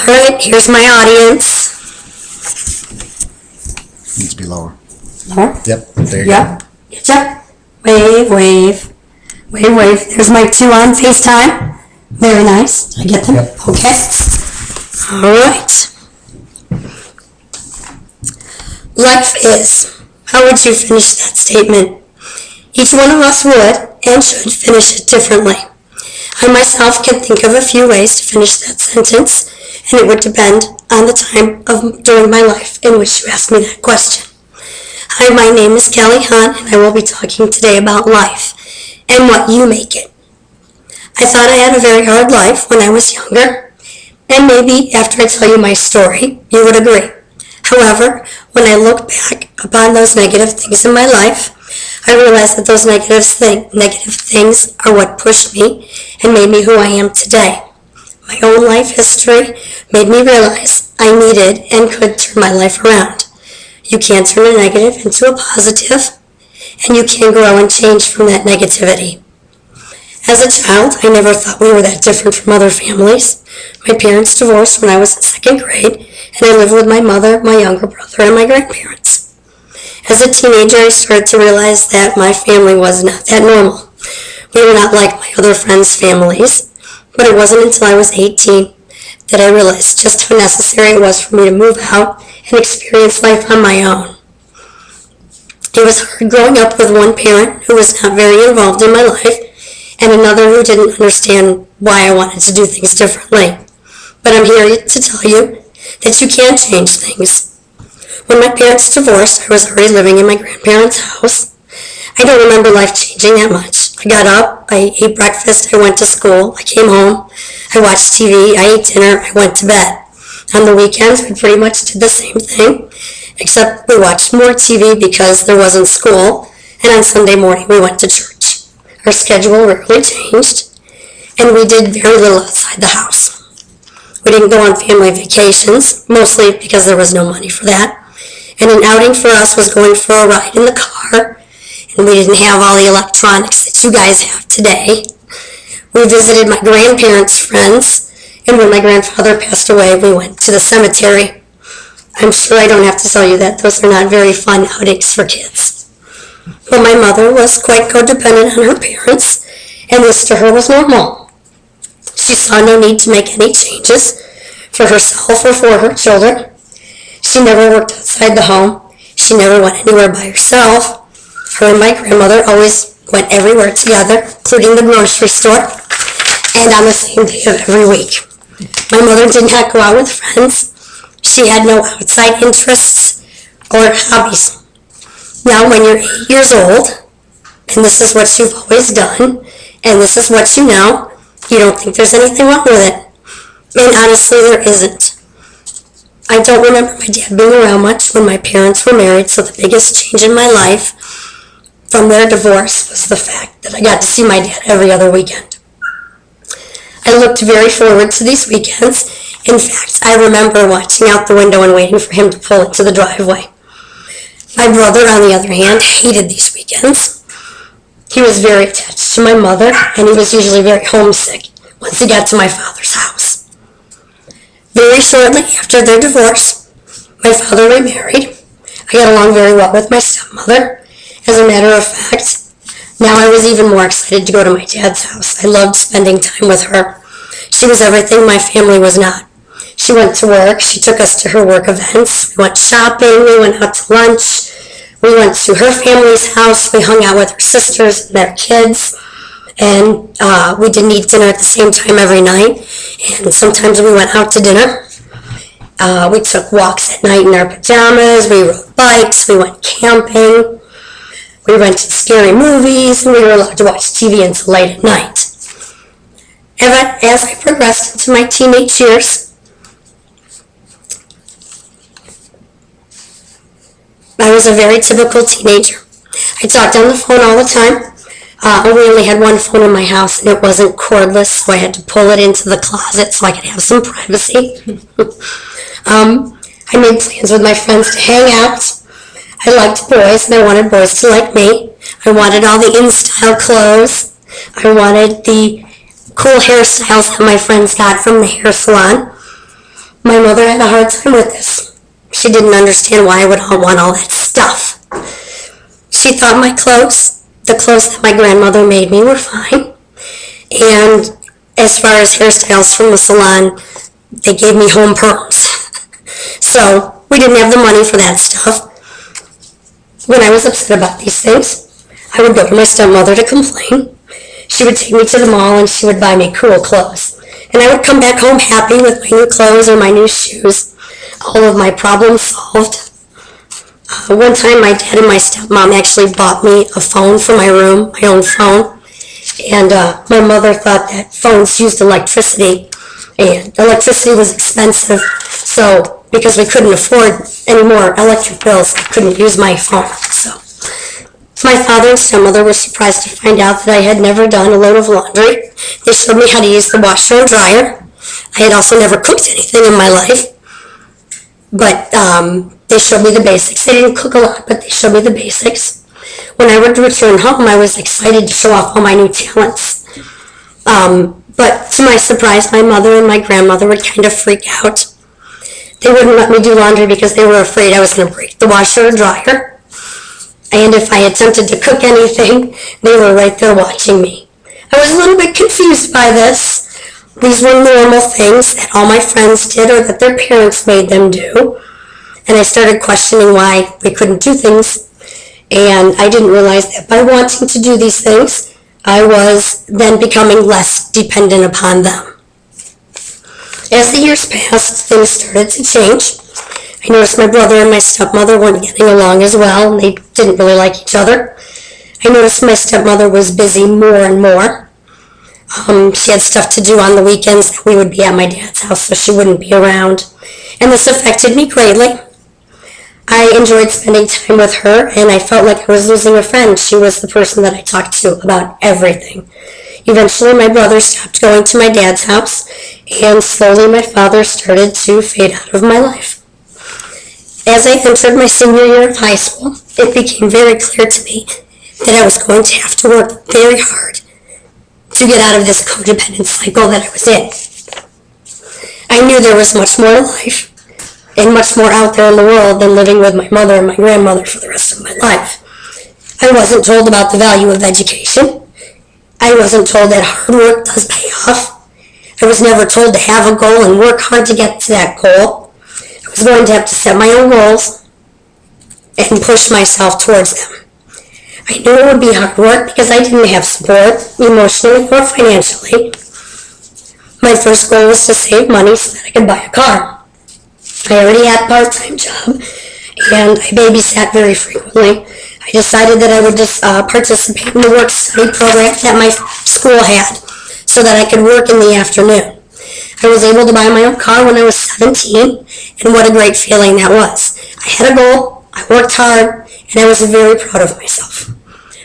Alright, here's my audience. Needs to be lower. Lower? Yep, there you Yep. Getcha? Wave, wave. Wave, wave. There's my two on FaceTime. Very nice. Did I get them? Yep. Okay. Alright. Life is. How would you finish that statement? Each one of us would and should finish it differently. I myself can think of a few ways to finish that sentence, and it would depend on the time during my life in which you asked me that question. Hi, my name is Kelly Hunt, and I will be talking today about life and what you make it. I thought I had a very hard life when I was younger, and maybe after I tell you my story, you would agree. However, when I look back upon those negative things in my life, I realize that those negative things are what pushed me and made me who I am today. My own life history made me realize I needed and could turn my life around. You can turn a negative into a positive, and you can grow and change from that negativity. As a child, I never thought we were that different from other families. My parents divorced when I was in second grade, and I lived with my mother, my younger brother, and my grandparents. As a teenager, I started to realize that my family was not that normal. We were not like my other friends' families, but it wasn't until I was 18 that I realized just how necessary it was for me to move out and experience life on my own. It was hard growing up with one parent who was not very involved in my life and another who didn't understand why I wanted to do things differently. But I'm here to tell you that you can change things. When my parents divorced, I was already living in my grandparents' house. I don't remember life changing that much. I got up, I ate breakfast, I went to school, I came home, I watched TV, I ate dinner, I went to bed. On the weekends, we pretty much did the same thing, except we watched more TV because there wasn't school, and on Sunday morning we went to church. Our schedule rarely changed, and we did very little outside the house. We didn't go on family vacations, mostly because there was no money for that. And an outing for us was going for a ride in the car, and we didn't have all the electronics that you guys have today. We visited my grandparents' friends, and when my grandfather passed away, we went to the cemetery. I'm sure I don't have to tell you that those are not very fun outings for kids. But my mother was quite codependent on her parents, and this to her was normal. She saw no need to make any changes for herself or for her children. She never worked outside the home. She never went anywhere by herself. Her and my grandmother always went everywhere together, including the grocery store, and on the same day of every week. My mother did not go out with friends. She had no outside interests or hobbies. Now, when you're 8 years old, and this is what you've always done, and this is what you know, you don't think there's anything wrong with it. And honestly, there isn't. I don't remember my dad being around much when my parents were married, so the biggest change in my life from their divorce was the fact that I got to see my dad every other weekend. I looked very forward to these weekends. In fact, I remember watching out the window and waiting for him to pull into the driveway. My brother, on the other hand, hated these weekends. He was very attached to my mother, and he was usually very homesick once he got to my father's house. Very shortly after their divorce, my father remarried. I got along very well with my stepmother. As a matter of fact, now I was even more excited to go to my dad's house. I loved spending time with her. She was everything my family was not. She went to work. She took us to her work events. We went shopping. We went out to lunch. We went to her family's house. We hung out with her sisters and their kids. And we didn't eat dinner at the same time every night. And sometimes we went out to dinner. We took walks at night in our pajamas. We rode bikes. We went camping. We rented scary movies. And we were allowed to watch TV until late at night. As I progressed into my teenage years, I was a very typical teenager. I talked on the phone all the time. We only had one phone in my house, and it wasn't cordless, so I had to pull it into the closet so I could have some privacy. I made plans with my friends to hang out. I liked boys, and I wanted boys to like me. I wanted all the in-style clothes. I wanted the cool hairstyles that my friends got from the hair salon. hard time with this. She didn't understand why I would want all that stuff. She thought my clothes, the clothes that my grandmother made me, were fine. And as far as hairstyles from the salon, they gave me home perms. So we didn't have the money for that stuff. When I was upset about these things, I would go to my stepmother to complain. She would take me to the mall and she would buy me cool clothes. And I would come back home happy with my new clothes or my new shoes. All of my problems solved. One time my dad and my stepmom actually bought me a phone for my room, my own phone. And my mother thought that phones used electricity. And electricity was expensive. So because we couldn't afford any more electric bills, I couldn't use my phone. So my father and stepmother were surprised to find out that I had never done a load of laundry. They showed me how to use the washer and dryer. I had also never cooked anything in my life. But they showed me the basics. They didn't cook a lot, but they showed me the basics. When I would return home, I was excited to show off all my new talents. But to my surprise, my mother and my grandmother would kind of freak out. They wouldn't let me do laundry because they were afraid I was going to break the washer or dryer. And if I attempted to cook anything, they were right there watching me. I was a little bit confused by this. These were normal things that all my friends did or that their parents made them do. And I started questioning why we couldn't do things. And I didn't realize that by wanting to do these things, I was then becoming less dependent upon them. As the years passed, things started to change. I noticed my brother and my stepmother weren't getting along as well, and they didn't really like each other. I noticed my stepmother was busy more and more. She had stuff to do on the weekends that we would be at my dad's house, so she wouldn't be around. And this affected me greatly. I enjoyed spending time with her, and I felt like I was losing a friend. She was the person that I talked to about everything. Eventually, my brother stopped going to my dad's house, and slowly my father started to fade out of my life. As I entered my senior year of high school, it became very clear to me that I was going to have to work very hard to get out of this codependent cycle that I was in. I knew there was much more to life and much more out there in the world than living with my mother and my grandmother for the rest of my life. I wasn't told about the value of education. I wasn't told that hard work does pay off. I was never told to have a goal and work hard to get to that goal. I was going to have to set my own goals and push myself towards them. I knew it would be hard work because I didn't have support, emotionally or financially. My first goal was to save money so that I could buy a car. I already had a part-time job, and I babysat very frequently. I decided that I would just participate in the work-study program that my school had so that I could work in the afternoon. I was able to buy my own car when I was 17, and what a great feeling that was. I had a goal, I worked hard, and I was very proud of myself.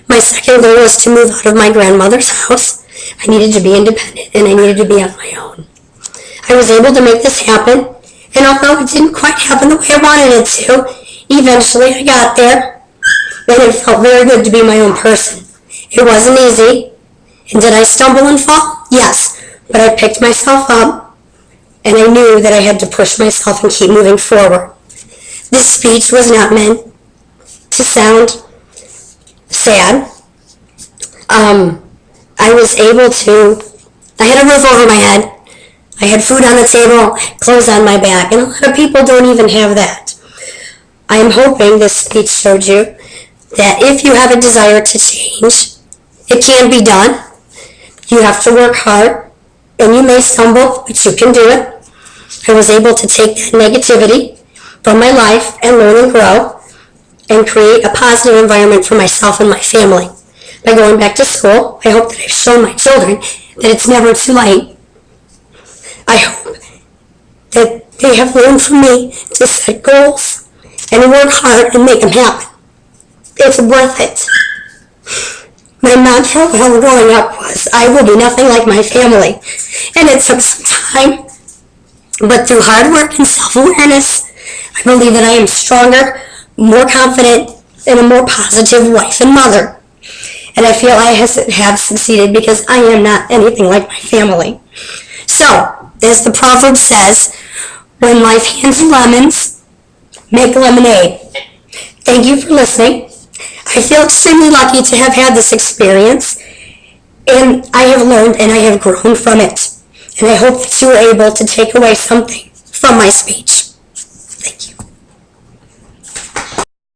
My second goal was to move out of my grandmother's house. I needed to be independent, and I needed to be on my own. I was able to make this happen, and although it didn't quite happen the way I wanted it to, eventually I got there, and it felt very good to be my own person. It wasn't easy, and did I stumble and fall? Yes, but I picked myself up, and I knew that I had to push myself and keep moving forward. This speech was not meant to sound sad. I had a roof over my head. I had food on the table, clothes on my back, and a lot of people don't even have that. I'm hoping this speech showed you that if you have a desire to change, it can be done. You have to work hard, and you may stumble, but you can do it. I was able to take that negativity from my life and learn and grow and create a positive environment for myself and my family. By going back to school, I hope that I've shown my children that it's never too late. I hope that they have learned from me to set goals and work hard and make them happen. It's worth it. My mantra while growing up was, I will be nothing like my family. And it took some time. But through hard work and self-awareness, I believe that I am stronger, more confident, and a more positive wife and mother. And I feel I have succeeded because I am not anything like my family. So, as the proverb says, When life hands you lemons, make lemonade. Thank you for listening. I feel extremely lucky to have had this experience, and I have learned and I have grown from it. And I hope that you were able to take away something from my speech. Thank you.